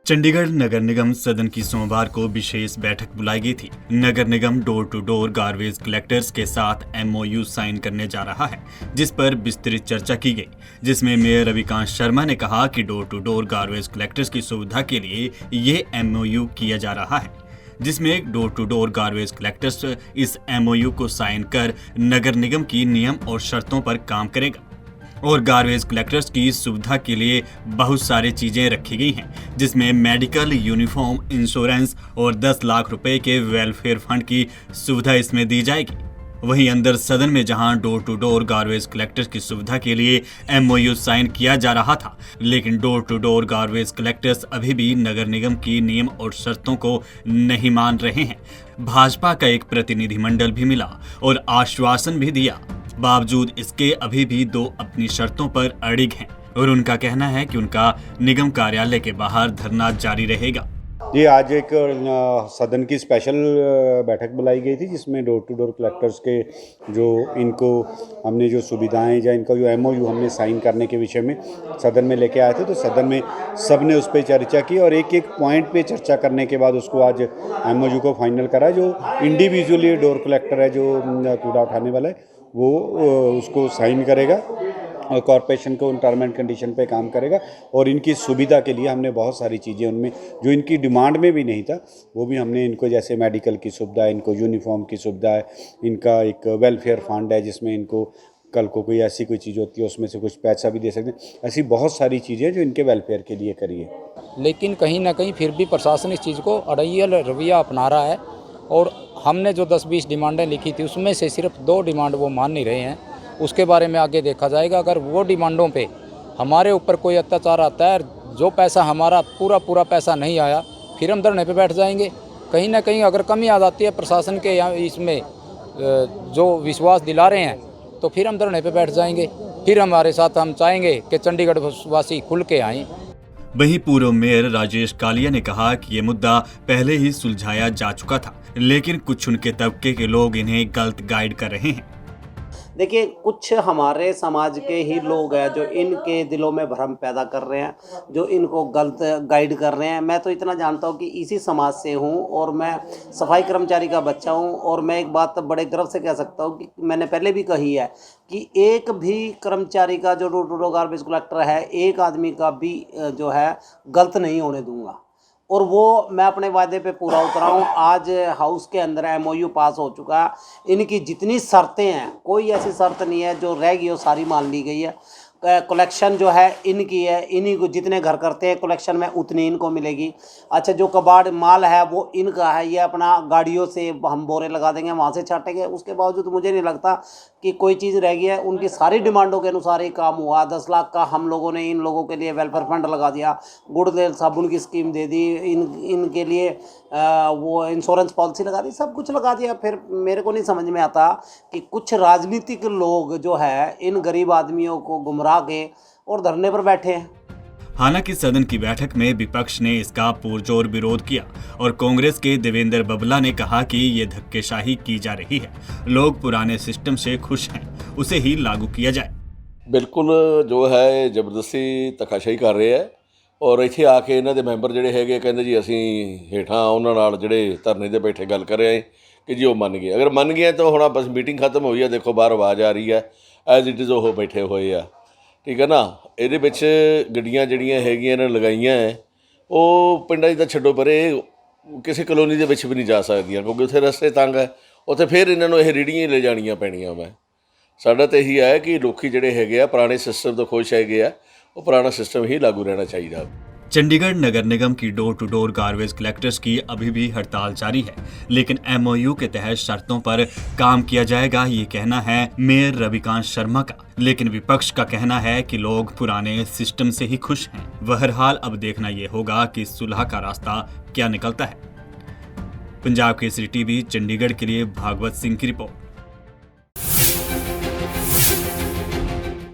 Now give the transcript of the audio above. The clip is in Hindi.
चंडीगढ़ नगर निगम सदन की सोमवार को विशेष बैठक बुलाई गई थी। नगर निगम door to door garbage collectors के साथ एमओयू साइन करने जा रहा है, जिस पर विस्तृत चर्चा की गई, जिसमें मेयर रविकांत शर्मा ने कहा कि door to door garbage collectors की सुविधा के लिए ये एमओयू किया जा रहा है, जिसमें door to door garbage collectors इस एमओयू को साइन कर नगर निगम की नियम और शर्तों पर काम करेगा और गार्बेज कलेक्टर्स की सुविधा के लिए बहुत सारी चीजें रखी गई हैं, जिसमें मेडिकल, यूनिफॉर्म, इंश्योरेंस और 10 लाख रुपए के वेलफेयर फंड की सुविधा इसमें दी जाएगी। वहीं अंदर सदन में जहां door to door garbage collectors की सुविधा के लिए एमओयू साइन किया जा रहा था, लेकिन door to door garbage collectors अभी भी नगर निगम की नियम और शर्तों को नहीं मान रहे हैं। भाजपा का एक प्रतिनिधिमंडल भी मिला और आश्वासन भी दिया, बावजूद इसके अभी भी दो अपनी शर्तों पर अड़िग हैं और उनका कहना है कि उनका निगम कार्यालय के बाहर धरना जारी रहेगा। जी, आज एक सदन की स्पेशल बैठक बुलाई गई थी, जिसमें डोर टू डोर कलेक्टर्स के जो इनको हमने जो सुविधाएं या इनका जो एमओयू हमने साइन करने के विषय में सदन में लेके आए थे, तो सदन में सब ने उस पर चर्चा की और एक एक पॉइंट पे चर्चा करने के बाद उसको आज एमओयू को फाइनल करा। जो इंडिविजुअली डोर कलेक्टर है, जो कूड़ा उठाने वाला है, वो उसको साइन करेगा और कॉरपोरेशन को उन टर्म एंड कंडीशन पे काम करेगा। और इनकी सुविधा के लिए हमने बहुत सारी चीज़ें उनमें जो इनकी डिमांड में भी नहीं था, वो भी हमने इनको, जैसे मेडिकल की सुविधा है, इनको यूनिफॉर्म की सुविधा है, इनका एक वेलफेयर फंड है जिसमें इनको कल को कोई ऐसी कोई चीज़ होती है उसमें से कुछ पैसा भी दे सकते हैं। ऐसी बहुत सारी चीज़ें जो इनके वेलफेयर के लिए करी है। लेकिन कहीं ना कहीं फिर भी प्रशासन इस चीज़ को अड़ियल रवैया अपना रहा है और हमने जो 10-20 डिमांडें लिखी थी उसमें से सिर्फ 2 डिमांड वो मान नहीं रहे हैं। उसके बारे में आगे देखा जाएगा। अगर वो डिमांडों पे हमारे ऊपर कोई अत्याचार आता है, जो पैसा हमारा पूरा पैसा नहीं आया, फिर हम धरने पे बैठ जाएंगे। कहीं ना कहीं अगर कमी आ जाती है प्रशासन के यहाँ इसमें जो विश्वास दिला रहे हैं, तो फिर हम धरने पे बैठ जाएंगे। फिर हमारे साथ हम चाहेंगे कि चंडीगढ़ वासी खुल के आएँ। वहीं पूर्व मेयर राजेश कालिया ने कहा कि ये मुद्दा पहले ही सुलझाया जा चुका था, लेकिन कुछ उनके तबके के लोग इन्हें गलत गाइड कर रहे हैं। देखिए, कुछ हमारे समाज के ही लोग हैं जो इनके दिलों में भ्रम पैदा कर रहे हैं, जो इनको गलत गाइड कर रहे हैं। मैं तो इतना जानता हूँ कि इसी समाज से हूँ और मैं सफाई कर्मचारी का बच्चा हूँ और मैं एक बात बड़े गर्व से कह सकता हूँ कि मैंने पहले भी कही है कि एक भी कर्मचारी का जो door to door garbage collector है, एक आदमी का भी जो है गलत नहीं होने दूंगा और वो मैं अपने वादे पे पूरा उतरा हूँ। आज हाउस के अंदर एमओयू पास हो चुका है। इनकी जितनी शर्तें हैं, कोई ऐसी शर्त नहीं है जो रह गई, वो सारी मान ली गई है। कलेक्शन जो है इनकी है, इन्हीं को जितने घर करते हैं कलेक्शन में उतनी इनको मिलेगी। अच्छा, जो कबाड़ माल है वो इनका है, ये अपना गाड़ियों से हम बोरे लगा देंगे, वहाँ से छाटेंगे। उसके बावजूद मुझे नहीं लगता कि कोई चीज़ रह गई है। उनकी सारी डिमांडों के अनुसार ही काम हुआ। 10 लाख का हम लोगों ने इन लोगों के लिए वेलफेयर फंड लगा दिया, गुड़ तेल साबुन की स्कीम दे दी, इनके लिए वो इंश्योरेंस पॉलिसी लगा दी, सब कुछ लगा दिया। फिर मेरे को नहीं समझ में आता कि कुछ राजनीतिक लोग जो है इन गरीब आदमियों को गुमराह के और धरने पर बैठे हैं। हालांकि सदन की बैठक में विपक्ष ने इसका पुरजोर विरोध किया और कांग्रेस के देवेंद्र बबला ने कहा कि ये धक्केशाही की जा रही है, लोग पुराने सिस्टम से खुश हैं, उसे ही लागू किया जाए। बिल्कुल जो है जबरदस्ती धक्काशाही कर रहे हैं और ਇੱਥੇ ਆ ਕੇ ਇਹਨਾਂ ਦੇ ਮੈਂਬਰ ਜਿਹੜੇ ਹੈਗੇ ਕਹਿੰਦੇ ਜੀ ਅਸੀਂ ਹੇਠਾਂ ਉਹਨਾਂ ਨਾਲ ਜਿਹੜੇ ਧਰਨੇ ਤੇ ਬੈਠੇ ਗੱਲ ਕਰ ਰਹੇ ਹਾਂ ਕਿ ਜੀ ਉਹ ਮੰਨ ਗਏ। ਅਗਰ ਮੰਨ ਗਏ ਤਾਂ ਹੁਣ ਬਸ ਮੀਟਿੰਗ ਖਤਮ ਹੋਈ ਹੈ, ਦੇਖੋ ਬਾਹਰ ਆਵਾਜ਼ ਆ ਰਹੀ ਹੈ ਐਜ਼ ਇਟ ਇਜ਼ ਉਹ ਬੈਠੇ ਹੋਏ ਆ, ਠੀਕ ਹੈ ਨਾ। ਇਹਦੇ ਵਿੱਚ ਗੱਡੀਆਂ ਜਿਹੜੀਆਂ ਹੈਗੀਆਂ ਇਹਨਾਂ ਲਗਾਈਆਂ ਉਹ ਪਿੰਡਾਂ 'ਚ ਤਾਂ ਛੱਡੋ ਪਰੇ, ਕਿਸੇ ਕਲੋਨੀ ਦੇ ਵਿੱਚ ਵੀ ਨਹੀਂ ਜਾ ਸਕਦੀਆਂ ਕਿਉਂਕਿ ਉੱਥੇ ਰਸਤੇ ਤੰਗ ਹੈ। ਉੱਥੇ ਫਿਰ ਇਹਨਾਂ ਨੂੰ ਇਹ ਰੇਹੜੀਆਂ ਹੀ ਲੈ ਜਾਣੀਆਂ ਪੈਣੀਆਂ। ਸਾਡਾ ਤਾਂ ਇਹੀ ਹੈ ਕਿ ਲੋਕੀ ਜਿਹੜੇ ਹੈਗੇ ਆ ਪੁਰਾਣੇ ਸਿਸਟਮ ਤੋਂ ਖੁਸ਼ ਹੈਗੇ ਆ, वो पुराना सिस्टम ही लागू रहना चाहिए। चंडीगढ़ नगर निगम की door to door garbage collectors की अभी भी हड़ताल जारी है, लेकिन एमओयू के तहत शर्तों पर काम किया जाएगा, ये कहना है मेयर रविकांत शर्मा का। लेकिन विपक्ष का कहना है कि लोग पुराने सिस्टम से ही खुश हैं। बहरहाल अब देखना ये होगा कि सुलह का रास्ता क्या निकलता है। पंजाब केसरी टीवी चंडीगढ़ के लिए भागवत सिंह की रिपोर्ट।